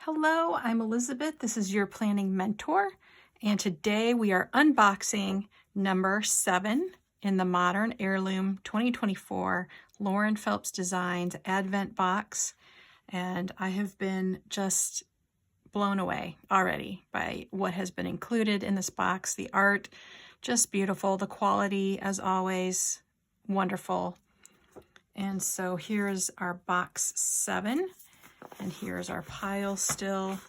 Hello, I'm Elizabeth. This is your planning mentor, and today we are unboxing number 7 in the Modern Heirloom 2024 Lauren Phelps Designs Advent Box, and I have been just blown away already by what has been included in this box. The art, just beautiful. The quality, as always, wonderful. And so here's our box 7. And here's our pile still.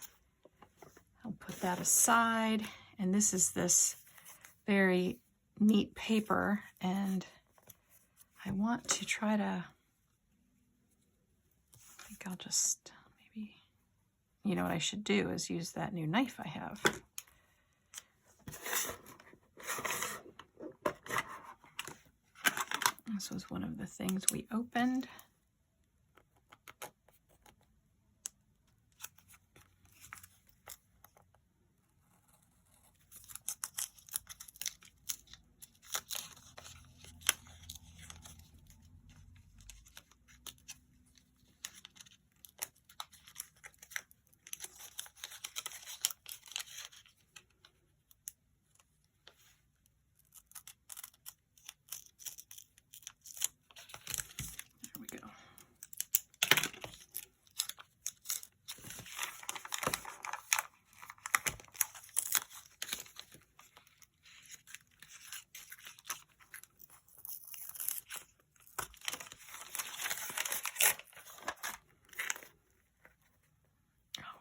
I'll put that aside. And this is this very neat paper. And I want to try to, I think I'll just maybe, you know what I should do is use that new knife I have. This was one of the things we opened.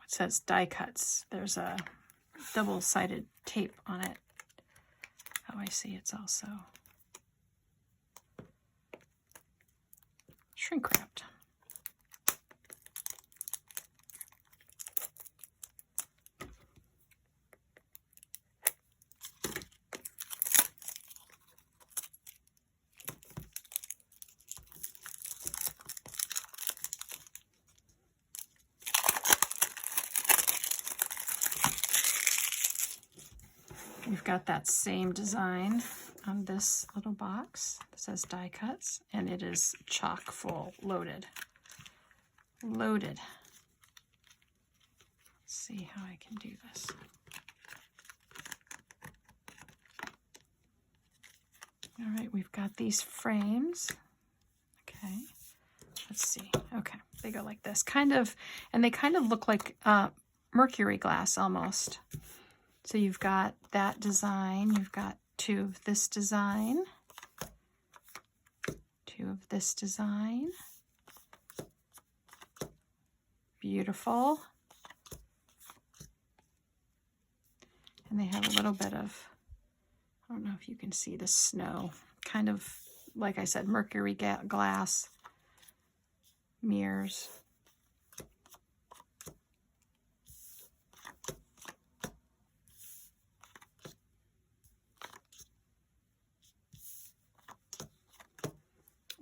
It says die cuts. There's a double-sided tape on it. How I see it's also shrink wrapped. We've got that same design on this little box. It says die cuts, and it is chock full, loaded. Loaded. Let's see how I can do this. All right, we've got these frames. Okay, let's see. Okay, they go like this, kind of, and they kind of look like mercury glass almost. So you've got that design, you've got 2 of this design, 2 of this design. Beautiful. And they have a little bit of, I don't know if you can see the snow, kind of, like I said, mercury glass mirrors.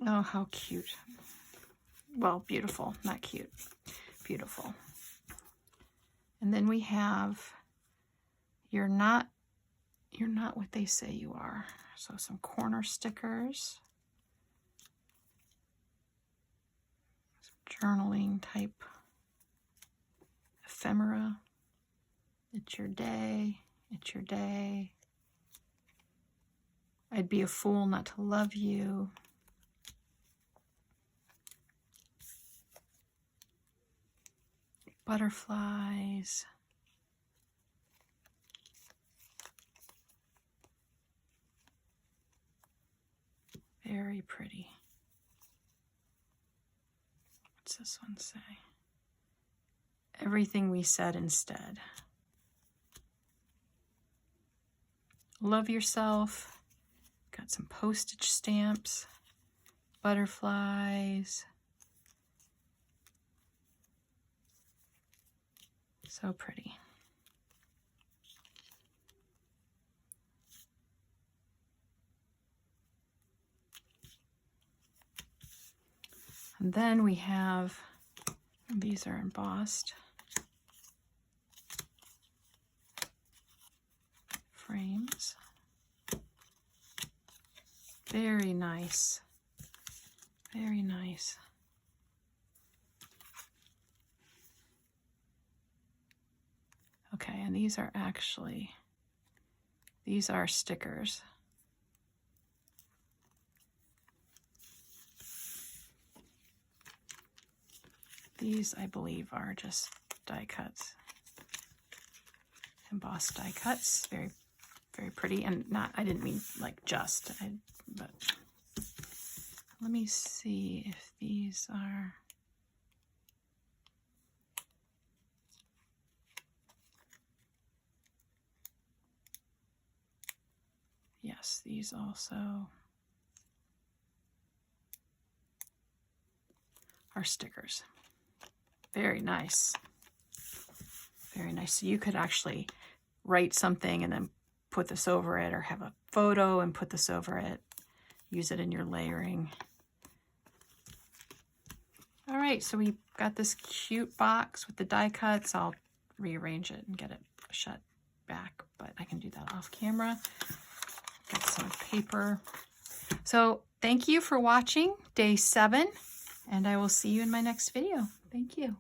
Oh, how cute. Well, beautiful, not cute. Beautiful. And then we have you're not what they say you are. So some corner stickers. Some journaling type ephemera. It's your day. It's your day. I'd be a fool not to love you. Butterflies. Very pretty. What's this one say? Everything we said instead. Love yourself. Got some postage stamps. Butterflies. So pretty. And then we have, these are embossed frames. Very nice. Very nice. Okay, and these are actually, these are stickers. These, I believe, are just die cuts, embossed die cuts. Very, very pretty, and not, I didn't mean like just, but let me see if these are, yes, these also are stickers. Very nice. Very nice. So you could actually write something and then put this over it, or have a photo and put this over it. Use it in your layering. All right, so we got this cute box with the die cuts. I'll rearrange it and get it shut back, but I can do that off camera. Got some paper. So thank you for watching day 7, and I will see you in my next video. Thank you.